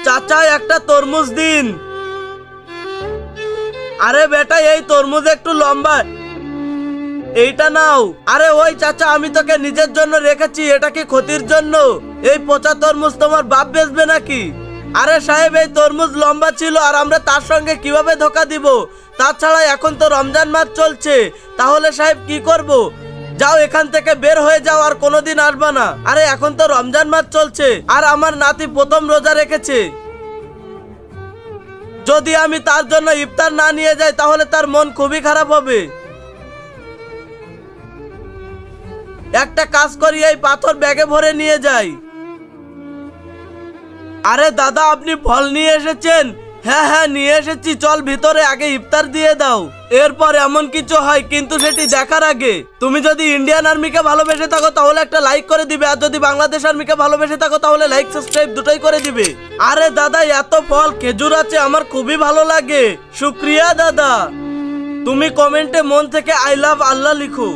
চাচা একটা তরমুজ দিন। আরে বেটা এই তরমুজ একটু লম্বা, এইটা নাও। আরে ওই চাচা আমি তোকে নিজের জন্য রেখেছি, এটা কি ক্ষতির জন্য? এই পচা তরমুজ তোমার বাপ বেচবে নাকি? আরে সাহেব এই তরমুজ লম্বা ছিল আর আমরা তার সঙ্গে কিভাবে ধোকা দিব? তাছাড়া এখন তো রমজান মাস চলছে, তাহলে সাহেব কি করব? যাও এখান থেকে বের হয়ে যাও, আর কোনোদিন আসবা না। আরে এখন তো রমজান মাস চলছে আর আমার নাতি প্রথম রোজা রেখেছে। যদি আমি তার জন্য ইফতার না নিয়ে যাই তাহলে তার মন খুবই খারাপ হবে। একটা কাজ করি, এই পাথর ব্যাগে ভরে নিয়ে যাই। আরে দাদা আপনি ফল নিয়ে এসেছেন? হ্যাঁ হ্যাঁ নিয়ে এসেছি, চল ভিতরে, আগে ইফতার দিয়ে দাও। এরপর এমন কিছু হয়, কিন্তু সেটি দেখার আগে তুমি যদি ইন্ডিয়ান আর্মিকে ভালোবেসে থাকো তাহলে একটা লাইক করে দিবে, আর যদি বাংলাদেশ আর্মিকে ভালোবেসে থাকো তাহলে লাইক সাবস্ক্রাইব দুটোই করে দিবে। আরে দাদা এত ফল খেজুর আছে, আমার খুবই ভালো লাগে। শুক্রিয়া দাদা। তুমি কমেন্টে মন থেকে আই লাভ আল্লাহ লিখো।